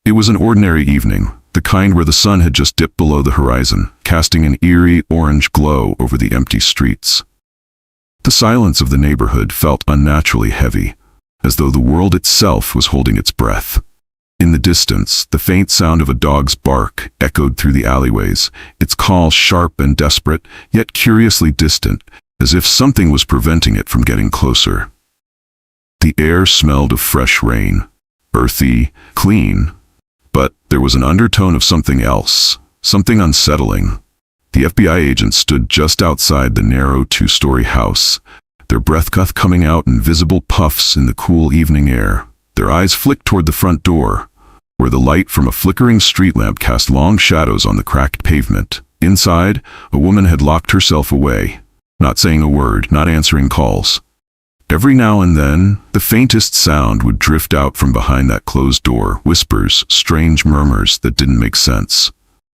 It was an ordinary evening, the kind where the sun had just dipped below the horizon, casting an eerie orange glow over the empty streets. The silence of the neighborhood felt unnaturally heavy, as though the world itself was holding its breath. In the distance, the faint sound of a dog's bark echoed through the alleyways, its call sharp and desperate, yet curiously distant, as if something was preventing it from getting closer. The air smelled of fresh rain, earthy, clean, but there was an undertone of something else, something unsettling. The FBI agents stood just outside the narrow two-story house, their breath coming out in visible puffs in the cool evening air. Their eyes flicked toward the front door, where the light from a flickering street lamp cast long shadows on the cracked pavement. Inside, a woman had locked herself away, not saying a word, not answering calls. Every now and then, the faintest sound would drift out from behind that closed door, whispers, strange murmurs that didn't make sense.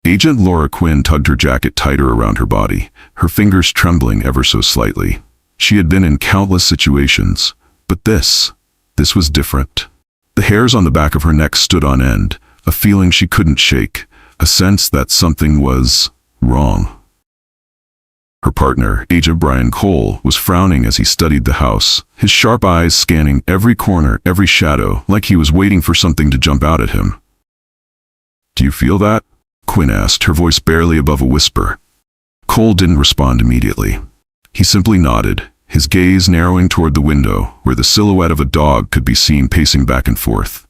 Agent Quinn tugged her jacket tighter around her body, her fingers trembling ever so slightly. She had been in countless situations, but this was different. The hairs on the back of her neck stood on end, a feeling she couldn't shake, a sense that something was wrong. Her partner, Agent Brian Cole, was frowning as he studied the house, his sharp eyes scanning every corner, every shadow, like he was waiting for something to jump out at him. "Do you feel that?" Quinn asked, her voice barely above a whisper. Cole didn't respond immediately. He simply nodded, his gaze narrowing toward the window, where the silhouette of a dog could be seen pacing back and forth.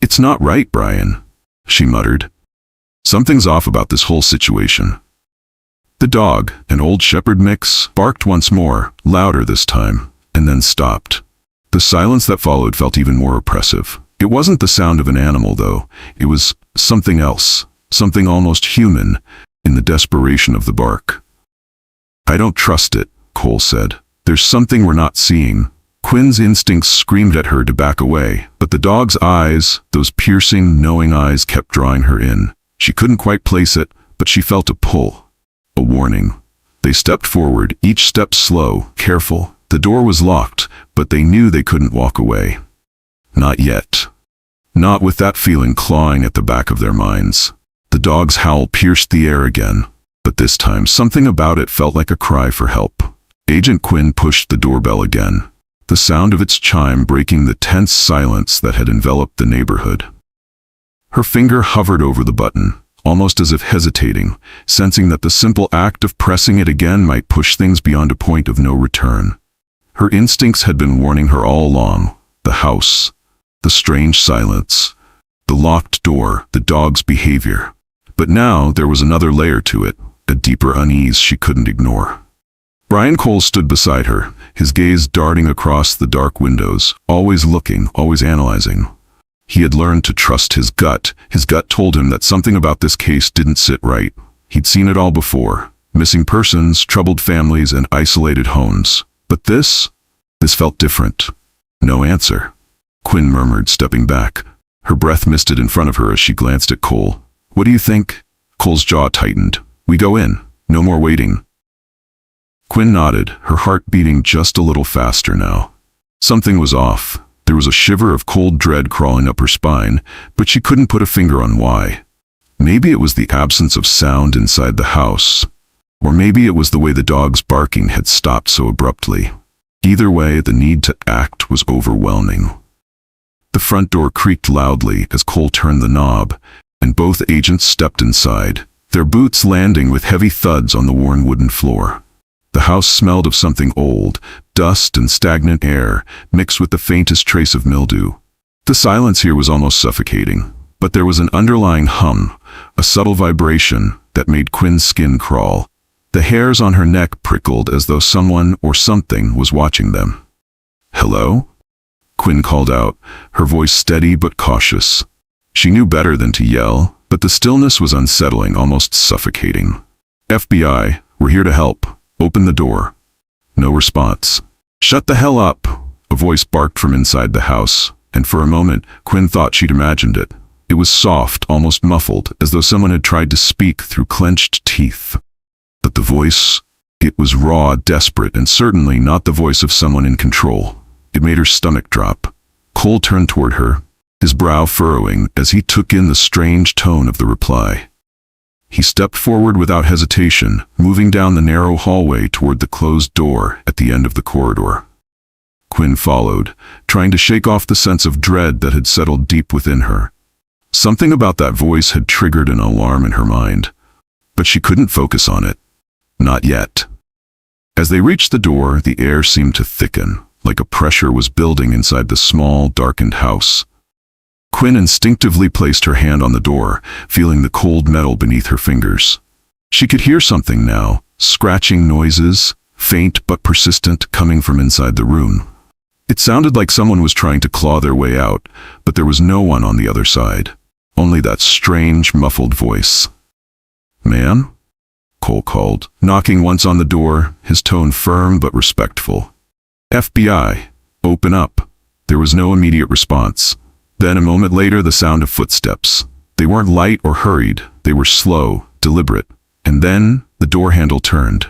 "It's not right, Brian," she muttered. "Something's off about this whole situation." The dog, an old shepherd mix, barked once more, louder this time, and then stopped. The silence that followed felt even more oppressive. It wasn't the sound of an animal, though. It was something else, something almost human, in the desperation of the bark. "I don't trust it," Cole said. "There's something we're not seeing." Quinn's instincts screamed at her to back away, but the dog's eyes, those piercing, knowing eyes, kept drawing her in. She couldn't quite place it, but she felt a pull, a warning. They stepped forward, each step slow, careful. The door was locked, but they knew they couldn't walk away. Not yet. Not with that feeling clawing at the back of their minds. The dog's howl pierced the air again, but this time something about it felt like a cry for help. Agent Quinn pushed the doorbell again, the sound of its chime breaking the tense silence that had enveloped the neighborhood. Her finger hovered over the button, almost as if hesitating, sensing that the simple act of pressing it again might push things beyond a point of no return. Her instincts had been warning her all along: the house, the strange silence, the locked door, the dog's behavior. But now there was another layer to it, a deeper unease she couldn't ignore. Brian Cole stood beside her, his gaze darting across the dark windows, always looking, always analyzing. He had learned to trust his gut. His gut told him that something about this case didn't sit right. He'd seen it all before: missing persons, troubled families, and isolated homes. But this felt different. "No answer," Quinn murmured, stepping back. Her breath misted in front of her as she glanced at Cole. "What do you think?" Cole's jaw tightened. "We go in. No more waiting." Quinn nodded, her heart beating just a little faster now. Something was off. There was a shiver of cold dread crawling up her spine, but she couldn't put a finger on why. Maybe it was the absence of sound inside the house, or maybe it was the way the dog's barking had stopped so abruptly. Either way, the need to act was overwhelming. The front door creaked loudly as Cole turned the knob, and both agents stepped inside, their boots landing with heavy thuds on the worn wooden floor. The house smelled of something old, dust and stagnant air, mixed with the faintest trace of mildew. The silence here was almost suffocating, but there was an underlying hum, a subtle vibration that made Quinn's skin crawl. The hairs on her neck prickled as though someone or something was watching them. "Hello?" Quinn called out, her voice steady but cautious. She knew better than to yell, but the stillness was unsettling, almost suffocating. "FBI, we're here to help. Open the door." No response. "Shut the hell up," a voice barked from inside the house, and for a moment, Quinn thought she'd imagined it. It was soft, almost muffled, as though someone had tried to speak through clenched teeth. But the voice, it was raw, desperate, and certainly not the voice of someone in control. It made her stomach drop. Cole turned toward her. his brow furrowing as he took in the strange tone of the reply. He stepped forward without hesitation, moving down the narrow hallway toward the closed door at the end of the corridor. Quinn followed, trying to shake off the sense of dread that had settled deep within her. Something about that voice had triggered an alarm in her mind, but she couldn't focus on it. Not yet. As they reached the door, the air seemed to thicken, like a pressure was building inside the small, darkened house. Quinn instinctively placed her hand on the door, feeling the cold metal beneath her fingers. She could hear something now, scratching noises, faint but persistent, coming from inside the room. It sounded like someone was trying to claw their way out, but there was no one on the other side. Only that strange, muffled voice. "Ma'am?" Cole called, knocking once on the door, his tone firm but respectful. "FBI, open up." There was no immediate response. Then a moment later, the sound of footsteps. They weren't light or hurried, they were slow, deliberate. And then, the door handle turned.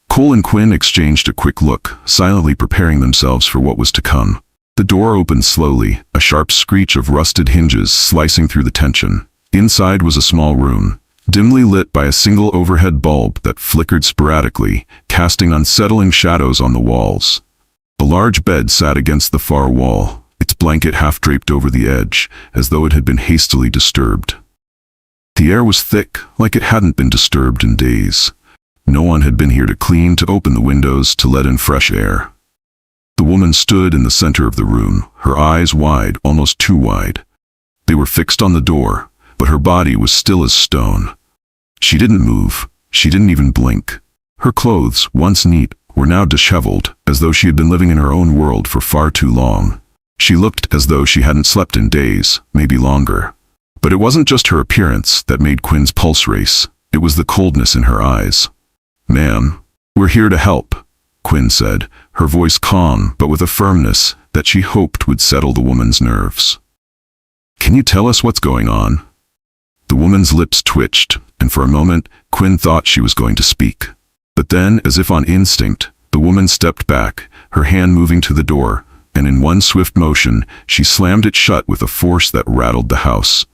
Cole and Quinn exchanged a quick look, silently preparing themselves for what was to come. The door opened slowly, a sharp screech of rusted hinges slicing through the tension. Inside was a small room, dimly lit by a single overhead bulb that flickered sporadically, casting unsettling shadows on the walls. A large bed sat against the far wall, its blanket half draped over the edge, as though it had been hastily disturbed. The air was thick, like it hadn't been disturbed in days. No one had been here to clean, to open the windows, to let in fresh air. The woman stood in the center of the room, her eyes wide, almost too wide. They were fixed on the door, but her body was still as stone. She didn't move, she didn't even blink. Her clothes, once neat, were now disheveled, as though she had been living in her own world for far too long. She looked as though she hadn't slept in days, maybe longer. But it wasn't just her appearance that made Quinn's pulse race, it was the coldness in her eyes. "Ma'am, we're here to help," Quinn said, her voice calm but with a firmness that she hoped would settle the woman's nerves. "Can you tell us what's going on?" The woman's lips twitched, and for a moment, Quinn thought she was going to speak. But then, as if on instinct, the woman stepped back, her hand moving to the door, and in one swift motion, she slammed it shut with a force that rattled the house.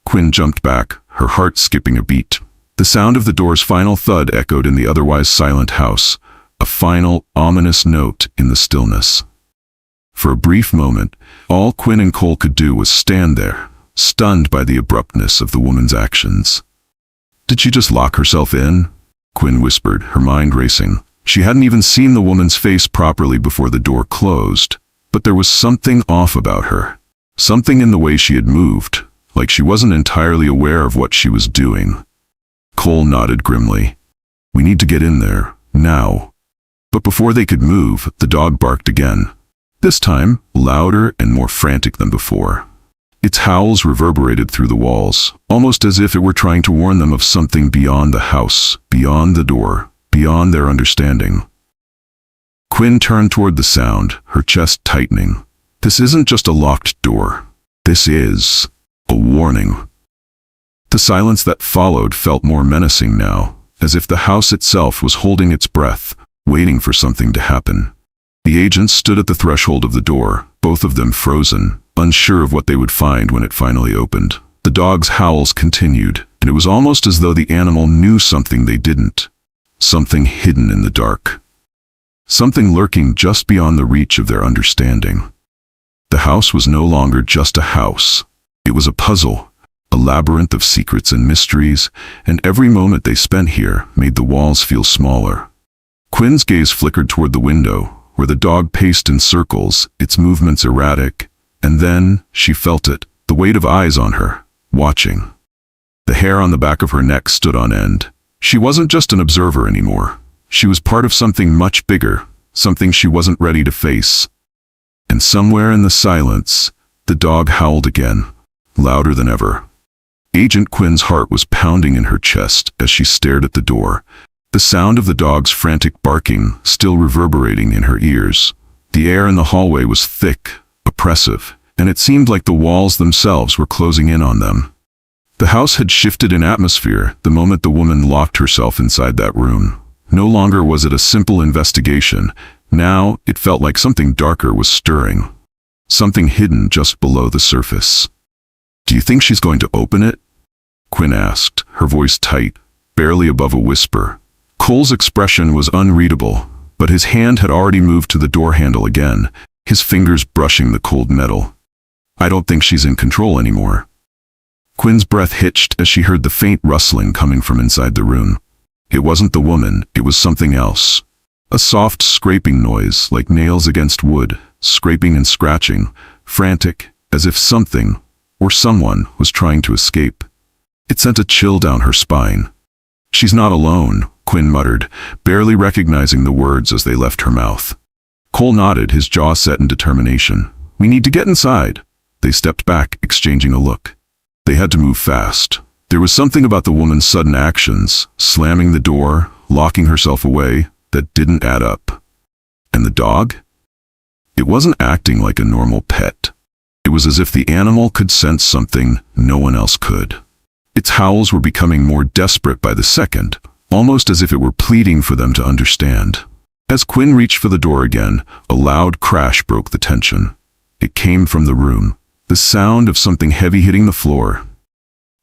Quinn jumped back, her heart skipping a beat. The sound of the door's final thud echoed in the otherwise silent house, a final, ominous note in the stillness. For a brief moment, all Quinn and Cole could do was stand there, stunned by the abruptness of the woman's actions. "Did she just lock herself in?" Quinn whispered, her mind racing. She hadn't even seen the woman's face properly before the door closed. But there was something off about her. Something in the way she had moved, like she wasn't entirely aware of what she was doing. Cole nodded grimly. "We need to get in there, now." But before they could move, the dog barked again. This time, louder and more frantic than before. Its howls reverberated through the walls, almost as if it were trying to warn them of something beyond the house, beyond the door, beyond their understanding. Quinn turned toward the sound, her chest tightening. This isn't just a locked door. This is a warning. The silence that followed felt more menacing now, as if the house itself was holding its breath, waiting for something to happen. The agents stood at the threshold of the door, both of them frozen, unsure of what they would find when it finally opened. The dog's howls continued, and it was almost as though the animal knew something they didn't. Something hidden in the dark. Something lurking just beyond the reach of their understanding. The house was no longer just a house. It was a puzzle, a labyrinth of secrets and mysteries, and every moment they spent here made the walls feel smaller. Quinn's gaze flickered toward the window, where the dog paced in circles, its movements erratic, and then she felt it, the weight of eyes on her, watching. The hair on the back of her neck stood on end. She wasn't just an observer anymore. She was part of something much bigger, something she wasn't ready to face. And somewhere in the silence, the dog howled again, louder than ever. Agent Quinn's heart was pounding in her chest as she stared at the door, the sound of the dog's frantic barking still reverberating in her ears. The air in the hallway was thick, oppressive, and it seemed like the walls themselves were closing in on them. The house had shifted in atmosphere the moment the woman locked herself inside that room. No longer was it a simple investigation. Now it felt like something darker was stirring. Something hidden just below the surface. "Do you think she's going to open it?" Quinn asked, her voice tight, barely above a whisper. Cole's expression was unreadable, but his hand had already moved to the door handle again, his fingers brushing the cold metal. "I don't think she's in control anymore." Quinn's breath hitched as she heard the faint rustling coming from inside the room. It wasn't the woman, it was something else. A soft scraping noise, like nails against wood, scraping and scratching, frantic, as if something, or someone, was trying to escape. It sent a chill down her spine. "She's not alone," Quinn muttered, barely recognizing the words as they left her mouth. Cole nodded, his jaw set in determination. "We need to get inside." They stepped back, exchanging a look. They had to move fast. There was something about the woman's sudden actions, slamming the door, locking herself away, that didn't add up. And the dog? It wasn't acting like a normal pet. It was as if the animal could sense something no one else could. Its howls were becoming more desperate by the second, almost as if it were pleading for them to understand. As Quinn reached for the door again, a loud crash broke the tension. It came from the room, the sound of something heavy hitting the floor.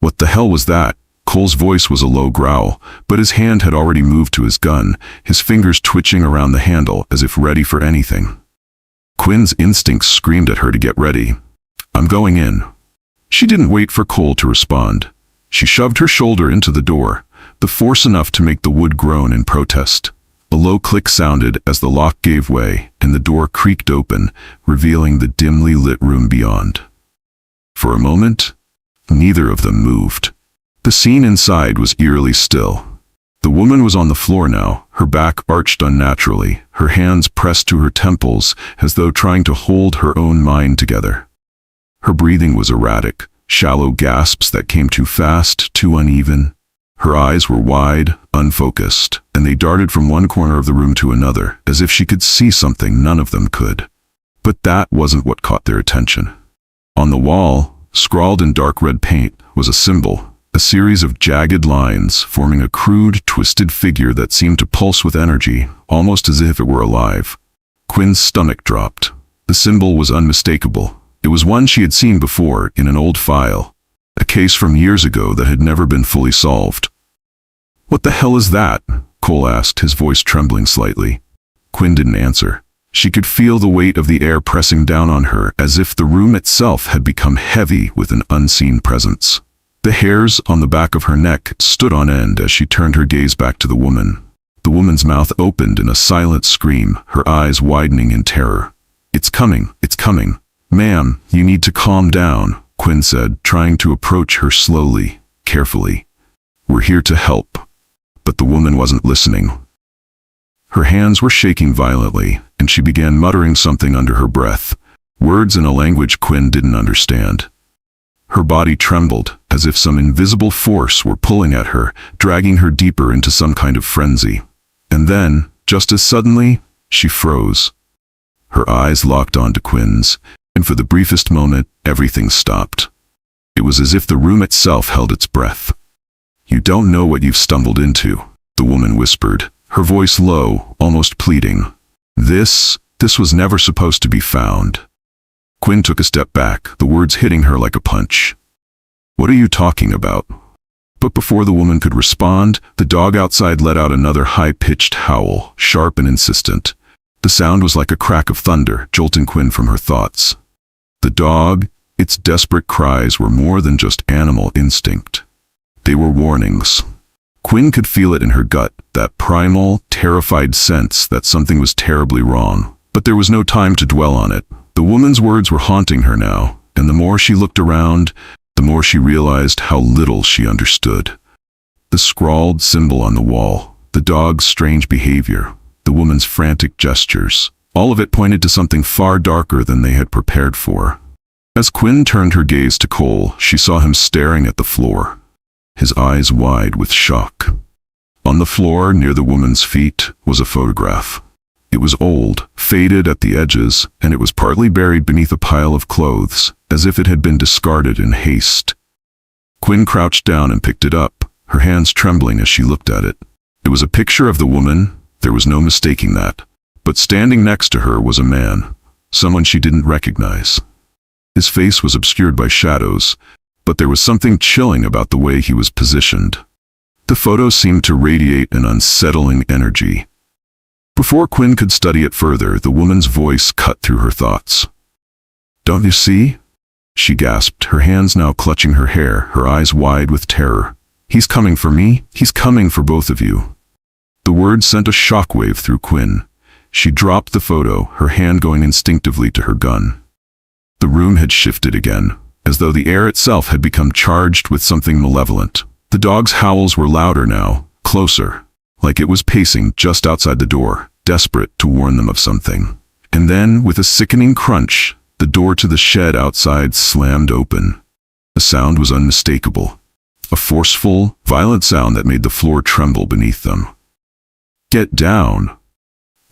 What the hell was that? Cole's voice was a low growl, but his hand had already moved to his gun, his fingers twitching around the handle as if ready for anything. Quinn's instincts screamed at her to get ready. "I'm going in." She didn't wait for Cole to respond. She shoved her shoulder into the door, the force enough to make the wood groan in protest. A low click sounded as the lock gave way and the door creaked open, revealing the dimly lit room beyond. For a moment, neither of them moved. The scene inside was eerily still. The woman was on the floor now, her back arched unnaturally, her hands pressed to her temples as though trying to hold her own mind together. Her breathing was erratic, shallow gasps that came too fast, too uneven. Her eyes were wide, unfocused, and they darted from one corner of the room to another, as if she could see something none of them could. But that wasn't what caught their attention. On the wall, scrawled in dark red paint, was a symbol, a series of jagged lines forming a crude, twisted figure that seemed to pulse with energy, almost as if it were alive. Quinn's stomach dropped. The symbol was unmistakable. It was one she had seen before in an old file, a case from years ago that had never been fully solved. "What the hell is that?" Cole asked, his voice trembling slightly. Quinn didn't answer. She could feel the weight of the air pressing down on her, as if the room itself had become heavy with an unseen presence. The hairs on the back of her neck stood on end as she turned her gaze back to the woman. The woman's mouth opened in a silent scream, her eyes widening in terror. "It's coming, it's coming." "Ma'am, you need to calm down," Quinn said, trying to approach her slowly, carefully. "We're here to help." But the woman wasn't listening. Her hands were shaking violently, and she began muttering something under her breath, words in a language Quinn didn't understand. Her body trembled, as if some invisible force were pulling at her, dragging her deeper into some kind of frenzy. And then, just as suddenly, she froze. Her eyes locked onto Quinn's, and for the briefest moment, everything stopped. It was as if the room itself held its breath. "You don't know what you've stumbled into," the woman whispered, her voice low, almost pleading. This was never supposed to be found." Quinn took a step back, the words hitting her like a punch. "What are you talking about?" But before the woman could respond, the dog outside let out another high-pitched howl, sharp and insistent. The sound was like a crack of thunder, jolting Quinn from her thoughts. The dog, its desperate cries were more than just animal instinct. They were warnings. Quinn could feel it in her gut, that primal, terrified sense that something was terribly wrong. But there was no time to dwell on it. The woman's words were haunting her now, and the more she looked around, the more she realized how little she understood. The scrawled symbol on the wall, the dog's strange behavior, the woman's frantic gestures, all of it pointed to something far darker than they had prepared for. As Quinn turned her gaze to Cole, she saw him staring at the floor, his eyes wide with shock. On the floor, near the woman's feet, was a photograph. It was old, faded at the edges, and it was partly buried beneath a pile of clothes, as if it had been discarded in haste. Quinn crouched down and picked it up, her hands trembling as she looked at it. It was a picture of the woman, there was no mistaking that. But standing next to her was a man, someone she didn't recognize. His face was obscured by shadows, but there was something chilling about the way he was positioned. The photo seemed to radiate an unsettling energy. Before Quinn could study it further, the woman's voice cut through her thoughts. "Don't you see?" she gasped, her hands now clutching her hair, her eyes wide with terror. "He's coming for me. He's coming for both of you." The word sent a shockwave through Quinn. She dropped the photo, her hand going instinctively to her gun. The room had shifted again, as though the air itself had become charged with something malevolent. The dog's howls were louder now, closer, like it was pacing just outside the door, desperate to warn them of something. And then, with a sickening crunch, the door to the shed outside slammed open. The sound was unmistakable. A forceful, violent sound that made the floor tremble beneath them. "Get down!"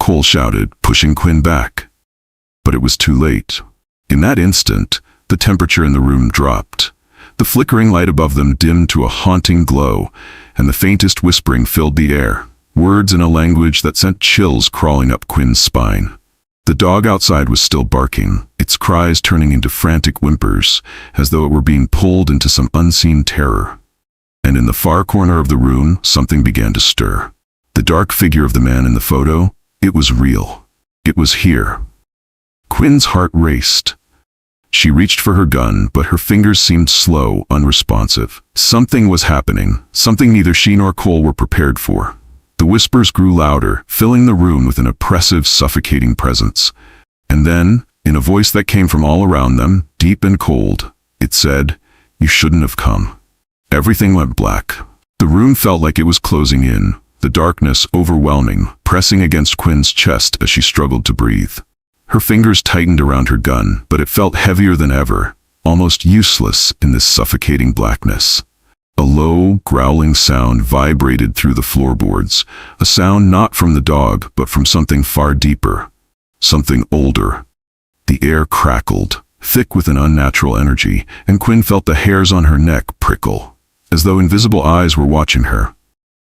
Cole shouted, pushing Quinn back. But it was too late. In that instant, the temperature in the room dropped. The flickering light above them dimmed to a haunting glow, and the faintest whispering filled the air, words in a language that sent chills crawling up Quinn's spine. The dog outside was still barking, its cries turning into frantic whimpers, as though it were being pulled into some unseen terror. And in the far corner of the room, something began to stir. The dark figure of the man in the photo, it was real. It was here. Quinn's heart raced. She reached for her gun, but her fingers seemed slow, unresponsive. Something was happening, something neither she nor Cole were prepared for. The whispers grew louder, filling the room with an oppressive, suffocating presence. And then, in a voice that came from all around them, deep and cold, it said, "You shouldn't have come." Everything went black. The room felt like it was closing in, the darkness overwhelming, pressing against Quinn's chest as she struggled to breathe. Her fingers tightened around her gun, but it felt heavier than ever, almost useless in this suffocating blackness. A low, growling sound vibrated through the floorboards, a sound not from the dog, but from something far deeper, something older. The air crackled, thick with an unnatural energy, and Quinn felt the hairs on her neck prickle, as though invisible eyes were watching her.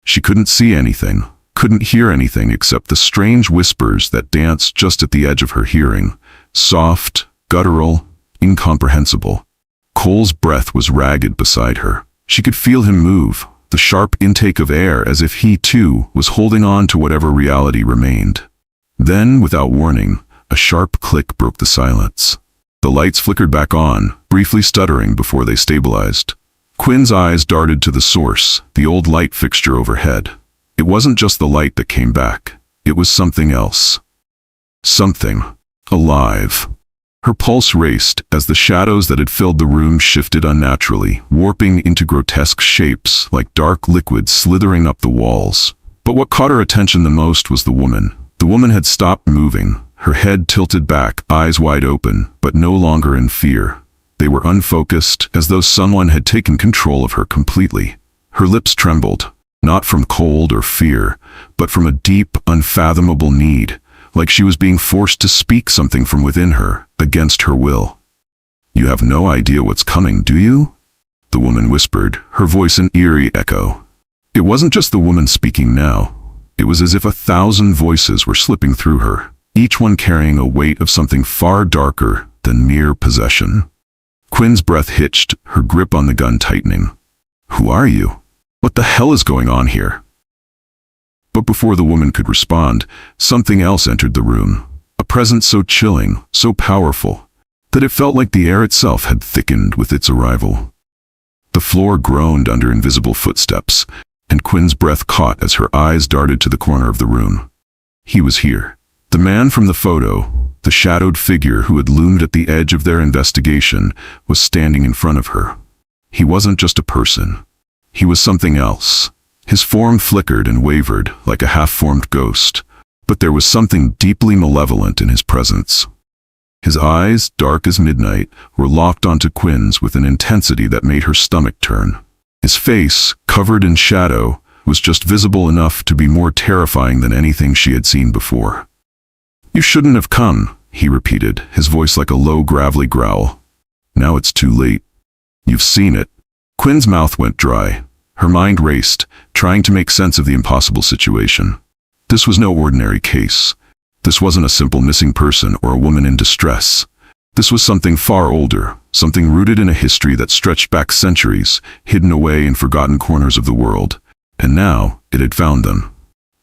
She couldn't see anything, couldn't hear anything except the strange whispers that danced just at the edge of her hearing, soft, guttural, incomprehensible. Cole's breath was ragged beside her. She could feel him move, the sharp intake of air as if he, too, was holding on to whatever reality remained. Then, without warning, a sharp click broke the silence. The lights flickered back on, briefly stuttering before they stabilized. Quinn's eyes darted to the source, the old light fixture overhead. It wasn't just the light that came back. It was something else. Something alive. Her pulse raced as the shadows that had filled the room shifted unnaturally, warping into grotesque shapes like dark liquid slithering up the walls. But what caught her attention the most was the woman. The woman had stopped moving, her head tilted back, eyes wide open, but no longer in fear. They were unfocused, as though someone had taken control of her completely. Her lips trembled, not from cold or fear, but from a deep, unfathomable need, like she was being forced to speak something from within her, against her will. "You have no idea what's coming, do you?" the woman whispered, her voice an eerie echo. It wasn't just the woman speaking now. It was as if 1,000 voices were slipping through her, each one carrying a weight of something far darker than mere possession. Quinn's breath hitched, her grip on the gun tightening. "Who are you? What the hell is going on here?" But before the woman could respond, something else entered the room, a presence so chilling, so powerful, that it felt like the air itself had thickened with its arrival. The floor groaned under invisible footsteps, and Quinn's breath caught as her eyes darted to the corner of the room. He was here. The man from the photo, the shadowed figure who had loomed at the edge of their investigation, was standing in front of her. He wasn't just a person. He was something else. His form flickered and wavered like a half-formed ghost, but there was something deeply malevolent in his presence. His eyes, dark as midnight, were locked onto Quinn's with an intensity that made her stomach turn. His face, covered in shadow, was just visible enough to be more terrifying than anything she had seen before. "You shouldn't have come," he repeated, his voice like a low, gravelly growl. "Now it's too late. You've seen it." Quinn's mouth went dry. Her mind raced, trying to make sense of the impossible situation. This was no ordinary case. This wasn't a simple missing person or a woman in distress. This was something far older, something rooted in a history that stretched back centuries, hidden away in forgotten corners of the world. And now, it had found them.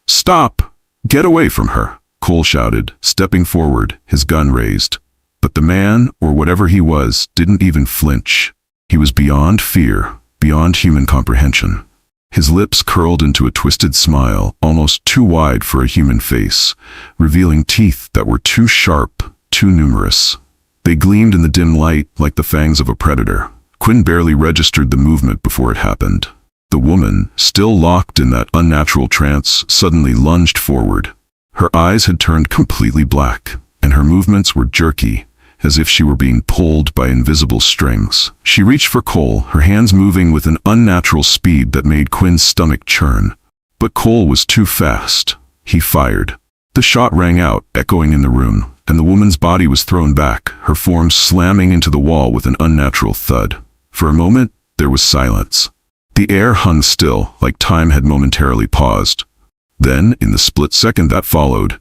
"Stop! Get away from her!" Cole shouted, stepping forward, his gun raised. But the man, or whatever he was, didn't even flinch. He was beyond fear, beyond human comprehension. His lips curled into a twisted smile, almost too wide for a human face, revealing teeth that were too sharp, too numerous. They gleamed in the dim light like the fangs of a predator. Quinn barely registered the movement before it happened. The woman, still locked in that unnatural trance, suddenly lunged forward. Her eyes had turned completely black, and her movements were jerky, as if she were being pulled by invisible strings. She reached for Cole, her hands moving with an unnatural speed that made Quinn's stomach churn. But Cole was too fast. He fired. The shot rang out, echoing in the room, and the woman's body was thrown back, her form slamming into the wall with an unnatural thud. For a moment, there was silence. The air hung still, like time had momentarily paused. Then, in the split second that followed,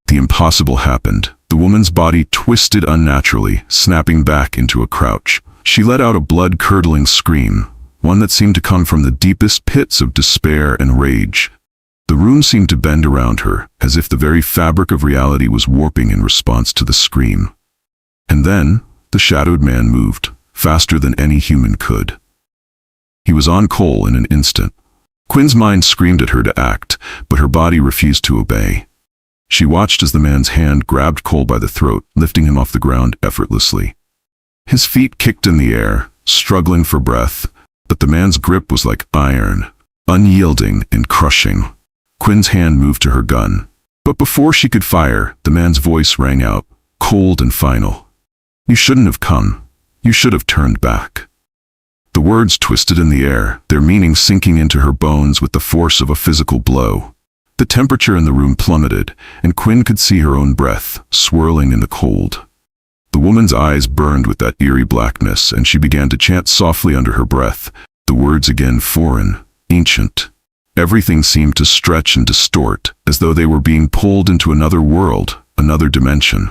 the impossible happened. The woman's body twisted unnaturally, snapping back into a crouch. She let out a blood-curdling scream, one that seemed to come from the deepest pits of despair and rage. The room seemed to bend around her, as if the very fabric of reality was warping in response to the scream. And then, the shadowed man moved, faster than any human could. He was on Cole in an instant. Quinn's mind screamed at her to act, but her body refused to obey. She watched as the man's hand grabbed Cole by the throat, lifting him off the ground effortlessly. His feet kicked in the air, struggling for breath, but the man's grip was like iron, unyielding and crushing. Quinn's hand moved to her gun. But before she could fire, the man's voice rang out, cold and final. "You shouldn't have come. You should have turned back." The words twisted in the air, their meaning sinking into her bones with the force of a physical blow. The temperature in the room plummeted, and Quinn could see her own breath, swirling in the cold. The woman's eyes burned with that eerie blackness, and she began to chant softly under her breath, the words again foreign, ancient. Everything seemed to stretch and distort, as though they were being pulled into another world, another dimension.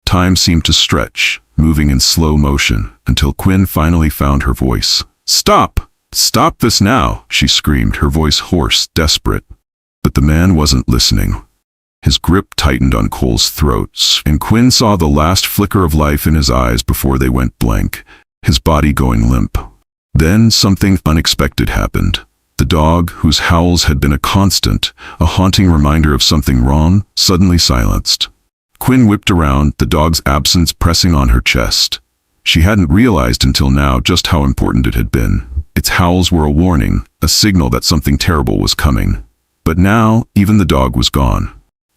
Time seemed to stretch, moving in slow motion, until Quinn finally found her voice. "Stop! Stop this now!" she screamed, her voice hoarse, desperate. But the man wasn't listening. His grip tightened on Cole's throat, and Quinn saw the last flicker of life in his eyes before they went blank, his body going limp. Then something unexpected happened. The dog, whose howls had been a constant, a haunting reminder of something wrong, suddenly silenced. Quinn whipped around, the dog's absence pressing on her chest. She hadn't realized until now just how important it had been. Its howls were a warning, a signal that something terrible was coming. But now, even the dog was gone.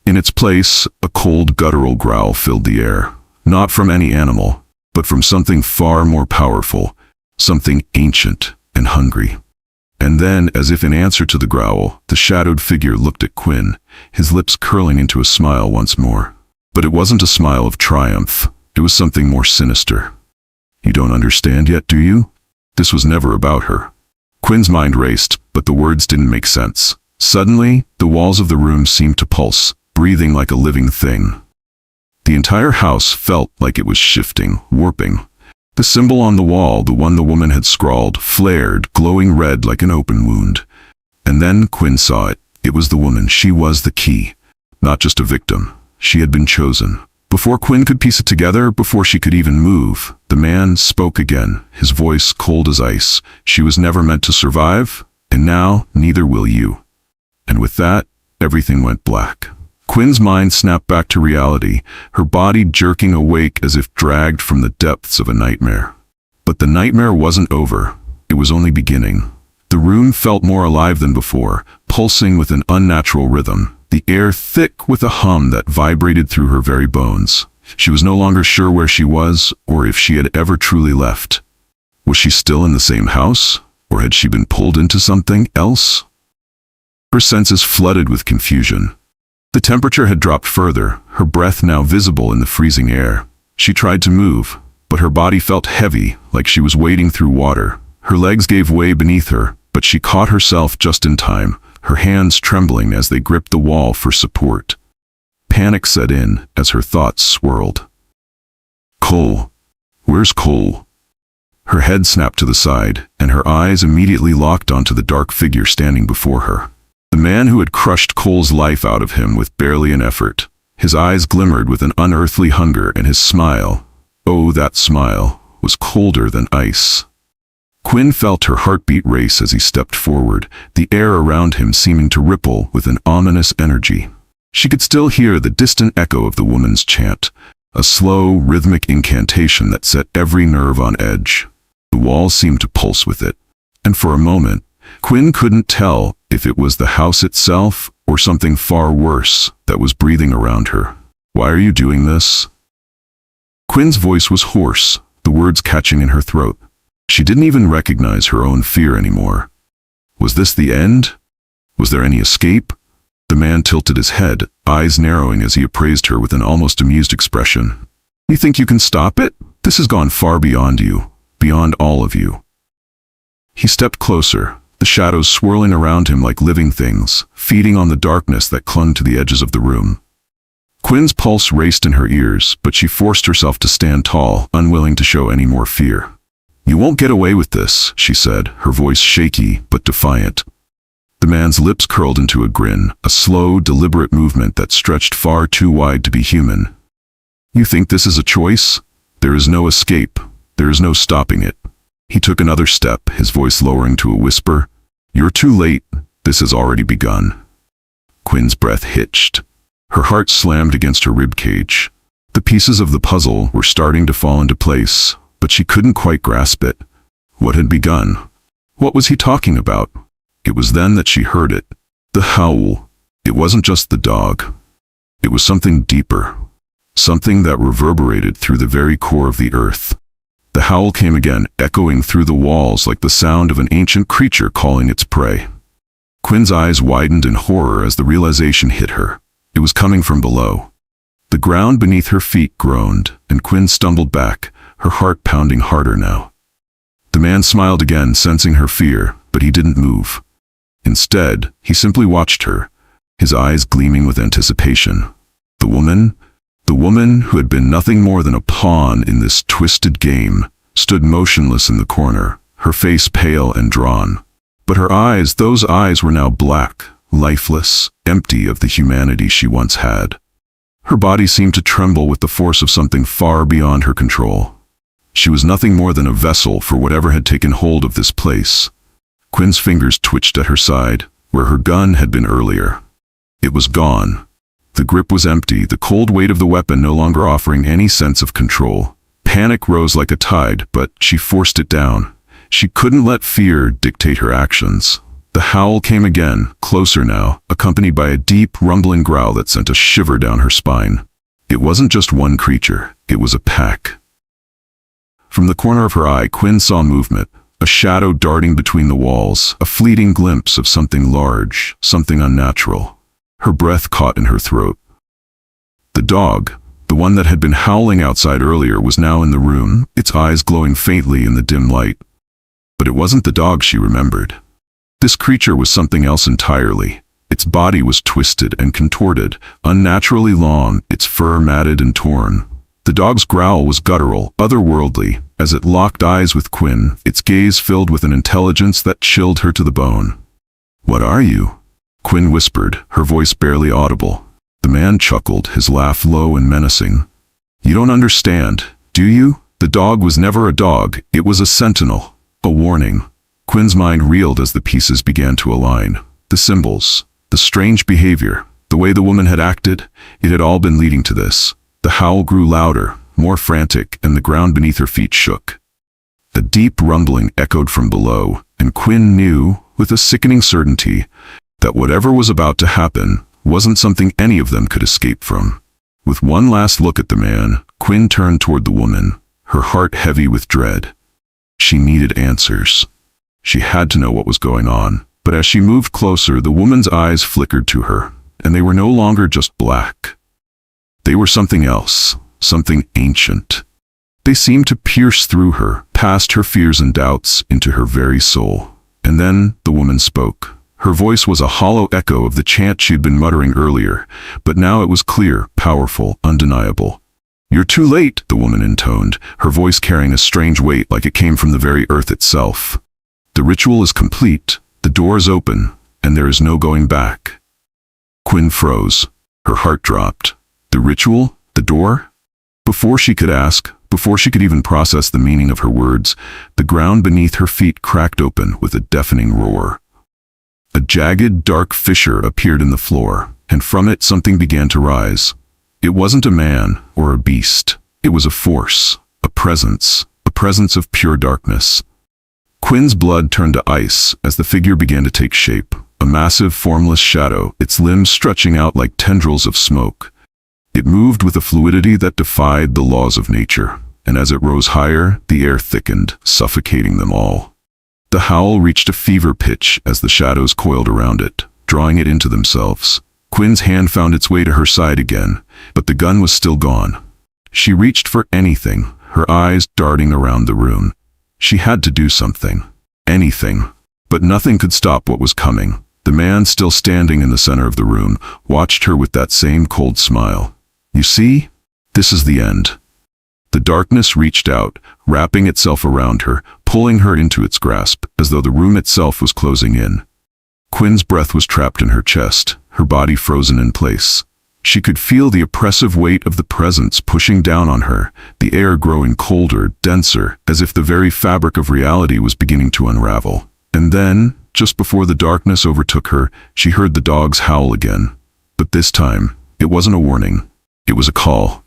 In its place, a cold, guttural growl filled the air. Not from any animal, but from something far more powerful, something ancient and hungry. And then, as if in answer to the growl, the shadowed figure looked at Quinn, his lips curling into a smile once more. But it wasn't a smile of triumph. It was something more sinister. "You don't understand yet, do you?" This was never about her. Quinn's mind raced, but the words didn't make sense. Suddenly, the walls of the room seemed to pulse, breathing like a living thing. The entire house felt like it was shifting, warping. The symbol on the wall, the one the woman had scrawled, flared, glowing red like an open wound. And then Quinn saw it. It was the woman. She was the key. Not just a victim. She had been chosen. Before Quinn could piece it together, before she could even move, the man spoke again, his voice cold as ice. "She was never meant to survive, and now neither will you." And with that, everything went black. Quinn's mind snapped back to reality, her body jerking awake as if dragged from the depths of a nightmare. But the nightmare wasn't over. It was only beginning. The room felt more alive than before, pulsing with an unnatural rhythm, the air thick with a hum that vibrated through her very bones. She was no longer sure where she was, or if she had ever truly left. Was she still in the same house, or had she been pulled into something else? Her senses flooded with confusion. The temperature had dropped further, her breath now visible in the freezing air. She tried to move, but her body felt heavy, like she was wading through water. Her legs gave way beneath her, but she caught herself just in time, her hands trembling as they gripped the wall for support. Panic set in as her thoughts swirled. Cole. Where's Cole? Her head snapped to the side, and her eyes immediately locked onto the dark figure standing before her. The man who had crushed Cole's life out of him with barely an effort. His eyes glimmered with an unearthly hunger, and his smile, oh, that smile, was colder than ice. Quinn felt her heartbeat race as he stepped forward, the air around him seeming to ripple with an ominous energy. She could still hear the distant echo of the woman's chant, a slow, rhythmic incantation that set every nerve on edge. The walls seemed to pulse with it, and for a moment, Quinn couldn't tell if it was the house itself or something far worse that was breathing around her. Why are you doing this? Quinn's voice was hoarse, the words catching in her throat. She didn't even recognize her own fear anymore. Was this the end? Was there any escape? The man tilted his head, eyes narrowing as he appraised her with an almost amused expression. You think you can stop it? This has gone far beyond you, beyond all of you. He stepped closer, the shadows swirling around him like living things, feeding on the darkness that clung to the edges of the room. Quinn's pulse raced in her ears, but she forced herself to stand tall, unwilling to show any more fear. You won't get away with this, she said, her voice shaky but defiant. The man's lips curled into a grin, a slow, deliberate movement that stretched far too wide to be human. You think this is a choice? There is no escape. There is no stopping it. He took another step, his voice lowering to a whisper. You're too late. This has already begun. Quinn's breath hitched. Her heart slammed against her ribcage. The pieces of the puzzle were starting to fall into place, but she couldn't quite grasp it. What had begun? What was he talking about? It was then that she heard it. The howl. It wasn't just the dog. It was something deeper. Something that reverberated through the very core of the earth. The howl came again, echoing through the walls like the sound of an ancient creature calling its prey. Quinn's eyes widened in horror as the realization hit her. It was coming from below. The ground beneath her feet groaned, and Quinn stumbled back, her heart pounding harder now. The man smiled again, sensing her fear, but he didn't move. Instead, he simply watched her, his eyes gleaming with anticipation. The woman who had been nothing more than a pawn in this twisted game, stood motionless in the corner, her face pale and drawn. But her eyes, those eyes were now black, lifeless, empty of the humanity she once had. Her body seemed to tremble with the force of something far beyond her control. She was nothing more than a vessel for whatever had taken hold of this place. Quinn's fingers twitched at her side, where her gun had been earlier. It was gone. The grip was empty, the cold weight of the weapon no longer offering any sense of control. Panic rose like a tide, but she forced it down. She couldn't let fear dictate her actions. The howl came again, closer now, accompanied by a deep, rumbling growl that sent a shiver down her spine. It wasn't just one creature, it was a pack. From the corner of her eye, Quinn saw movement, a shadow darting between the walls, a fleeting glimpse of something large, something unnatural. Her breath caught in her throat. The dog, the one that had been howling outside earlier, was now in the room, its eyes glowing faintly in the dim light. But it wasn't the dog she remembered. This creature was something else entirely. Its body was twisted and contorted, unnaturally long, its fur matted and torn. The dog's growl was guttural, otherworldly, as it locked eyes with Quinn, its gaze filled with an intelligence that chilled her to the bone. What are you? Quinn whispered, her voice barely audible. The man chuckled, his laugh low and menacing. You don't understand, do you? The dog was never a dog, it was a sentinel, a warning. Quinn's mind reeled as the pieces began to align. The symbols, the strange behavior, the way the woman had acted, it had all been leading to this. The howl grew louder, more frantic, and the ground beneath her feet shook. A deep rumbling echoed from below, and Quinn knew, with a sickening certainty, that whatever was about to happen wasn't something any of them could escape from. With one last look at the man, Quinn turned toward the woman, her heart heavy with dread. She needed answers. She had to know what was going on, but as she moved closer, the woman's eyes flickered to her, and they were no longer just black. They were something else, something ancient. They seemed to pierce through her, past her fears and doubts, into her very soul. And then the woman spoke. Her voice was a hollow echo of the chant she'd been muttering earlier, but now it was clear, powerful, undeniable. "You're too late," the woman intoned, her voice carrying a strange weight like it came from the very earth itself. "The ritual is complete, the door is open, and there is no going back." Quinn froze. Her heart dropped. The ritual? The door? Before she could ask, before she could even process the meaning of her words, the ground beneath her feet cracked open with a deafening roar. A jagged, dark fissure appeared in the floor, and from it something began to rise. It wasn't a man or a beast. It was a force, a presence of pure darkness. Quinn's blood turned to ice as the figure began to take shape, a massive, formless shadow, its limbs stretching out like tendrils of smoke. It moved with a fluidity that defied the laws of nature, and as it rose higher, the air thickened, suffocating them all. The howl reached a fever pitch as the shadows coiled around it, drawing it into themselves. Quinn's hand found its way to her side again, but the gun was still gone. She reached for anything, her eyes darting around the room. She had to do something. Anything. But nothing could stop what was coming. The man, still standing in the center of the room, watched her with that same cold smile. "You see? This is the end." The darkness reached out, wrapping itself around her, pulling her into its grasp, as though the room itself was closing in. Quinn's breath was trapped in her chest, her body frozen in place. She could feel the oppressive weight of the presence pushing down on her, the air growing colder, denser, as if the very fabric of reality was beginning to unravel. And then, just before the darkness overtook her, she heard the dogs howl again. But this time, it wasn't a warning. It was a call.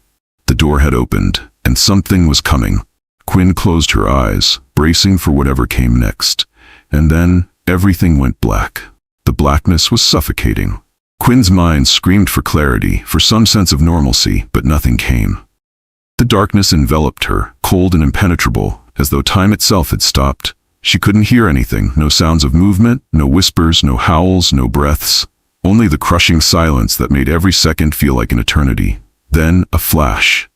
The door had opened, and something was coming. Quinn closed her eyes, bracing for whatever came next. And then, everything went black. The blackness was suffocating. Quinn's mind screamed for clarity, for some sense of normalcy, but nothing came. The darkness enveloped her, cold and impenetrable, as though time itself had stopped. She couldn't hear anything, no sounds of movement, no whispers, no howls, no breaths. Only the crushing silence that made every second feel like an eternity. Then, a flash.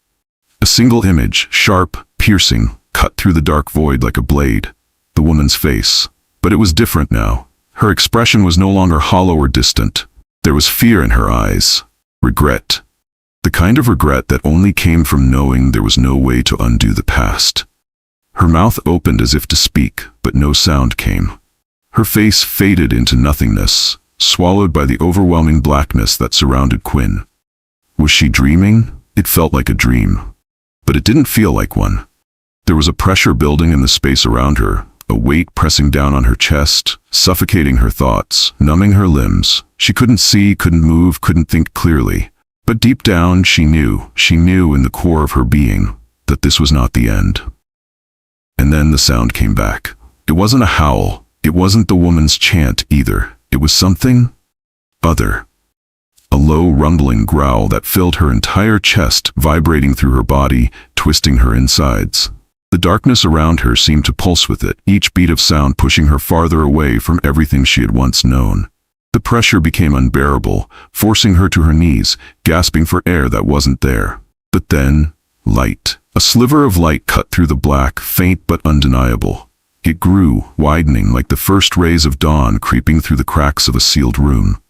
A single image, sharp, piercing, cut through the dark void like a blade. The woman's face. But it was different now. Her expression was no longer hollow or distant. There was fear in her eyes. Regret. The kind of regret that only came from knowing there was no way to undo the past. Her mouth opened as if to speak, but no sound came. Her face faded into nothingness, swallowed by the overwhelming blackness that surrounded Quinn. Was she dreaming? It felt like a dream. But it didn't feel like one. There was a pressure building in the space around her, a weight pressing down on her chest, suffocating her thoughts, numbing her limbs. She couldn't see, couldn't move, couldn't think clearly. But deep down, she knew in the core of her being, that this was not the end. And then the sound came back. It wasn't a howl. It wasn't the woman's chant either. It was something other. A low, rumbling growl that filled her entire chest, vibrating through her body, twisting her insides. The darkness around her seemed to pulse with it, each beat of sound pushing her farther away from everything she had once known. The pressure became unbearable, forcing her to her knees, gasping for air that wasn't there. But then, light. A sliver of light cut through the black, faint but undeniable. It grew, widening like the first rays of dawn creeping through the cracks of a sealed room.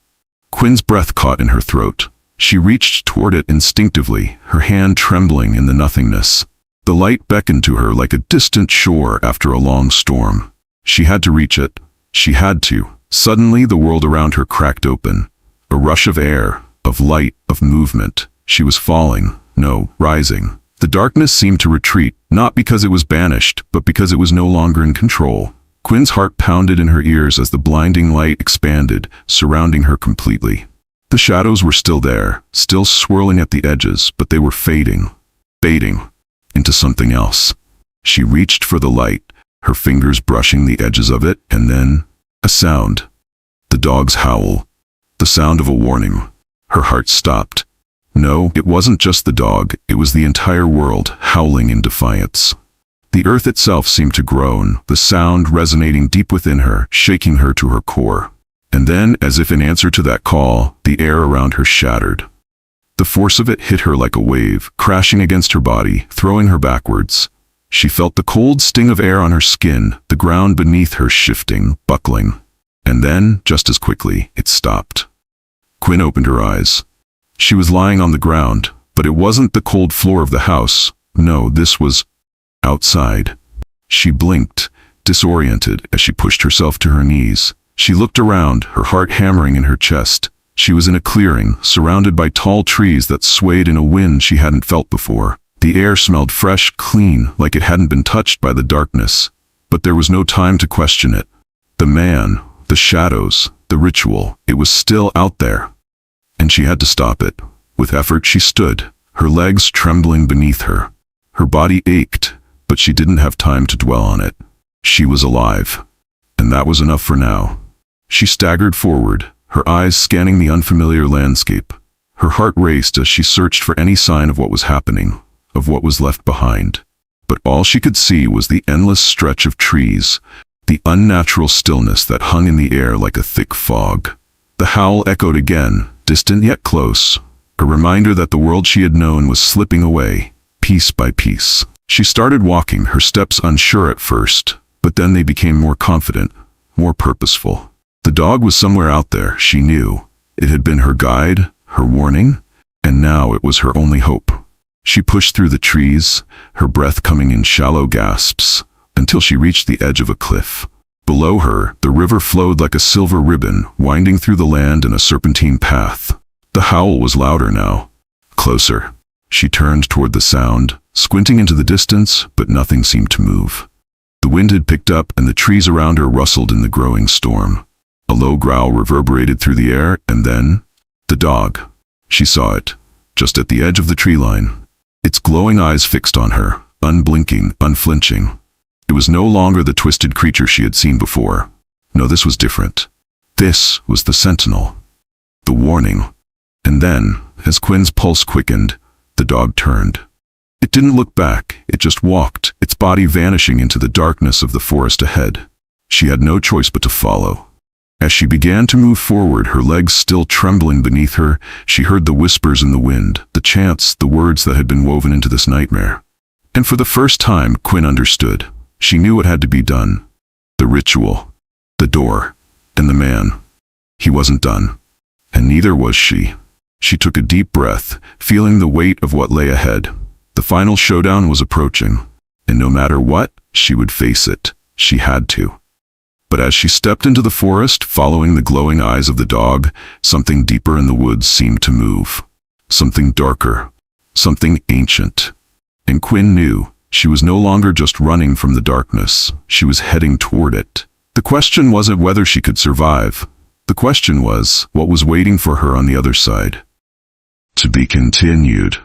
Quinn's breath caught in her throat. She reached toward it instinctively, her hand trembling in the nothingness. The light beckoned to her like a distant shore after a long storm. She had to reach it. She had to. Suddenly, the world around her cracked open. A rush of air, of light, of movement. She was falling. No, rising. The darkness seemed to retreat, not because it was banished, but because it was no longer in control. Quinn's heart pounded in her ears as the blinding light expanded, surrounding her completely. The shadows were still there, still swirling at the edges, but they were fading into something else. She reached for the light, her fingers brushing the edges of it, and then a sound. The dog's howl. The sound of a warning. Her heart stopped. No, it wasn't just the dog, it was the entire world, howling in defiance. The earth itself seemed to groan, the sound resonating deep within her, shaking her to her core. And then, as if in answer to that call, the air around her shattered. The force of it hit her like a wave, crashing against her body, throwing her backwards. She felt the cold sting of air on her skin, the ground beneath her shifting, buckling. And then, just as quickly, it stopped. Quinn opened her eyes. She was lying on the ground, But it wasn't the cold floor of the house. No, this was outside. She blinked, disoriented, as she pushed herself to her knees. She looked around, her heart hammering in her chest. She was in a clearing, surrounded by tall trees that swayed in a wind she hadn't felt before. The air smelled fresh, clean, like it hadn't been touched by the darkness. But there was no time to question it. The man, the shadows, the ritual, it was still out there. And she had to stop it. With effort she stood, her legs trembling beneath her. Her body ached, but she didn't have time to dwell on it. She was alive. And that was enough for now. She staggered forward, her eyes scanning the unfamiliar landscape. Her heart raced as she searched for any sign of what was happening, of what was left behind. But all she could see was the endless stretch of trees, the unnatural stillness that hung in the air like a thick fog. The howl echoed again, distant yet close, a reminder that the world she had known was slipping away, piece by piece. She started walking, her steps unsure at first, but then they became more confident, more purposeful. The dog was somewhere out there, she knew. It had been her guide, her warning, and now it was her only hope. She pushed through the trees, her breath coming in shallow gasps, until she reached the edge of a cliff. Below her, the river flowed like a silver ribbon, winding through the land in a serpentine path. The howl was louder now. Closer. She turned toward the sound, squinting into the distance, but nothing seemed to move. The wind had picked up, and the trees around her rustled in the growing storm. A low growl reverberated through the air, and then the dog. She saw it, just at the edge of the tree line. Its glowing eyes fixed on her, unblinking, unflinching. It was no longer the twisted creature she had seen before. No, this was different. This was the sentinel. The warning. And then, as Quinn's pulse quickened, the dog turned. It didn't look back, it just walked, its body vanishing into the darkness of the forest ahead. She had no choice but to follow. As she began to move forward, her legs still trembling beneath her, she heard the whispers in the wind, the chants, the words that had been woven into this nightmare. And for the first time, Quinn understood. She knew what had to be done. The ritual, the door, and the man. He wasn't done. And neither was she. She took a deep breath, feeling the weight of what lay ahead. The final showdown was approaching. And no matter what, she would face it. She had to. But as she stepped into the forest, following the glowing eyes of the dog, something deeper in the woods seemed to move. Something darker. Something ancient. And Quinn knew. She was no longer just running from the darkness. She was heading toward it. The question wasn't whether she could survive. The question was, what was waiting for her on the other side? To be continued.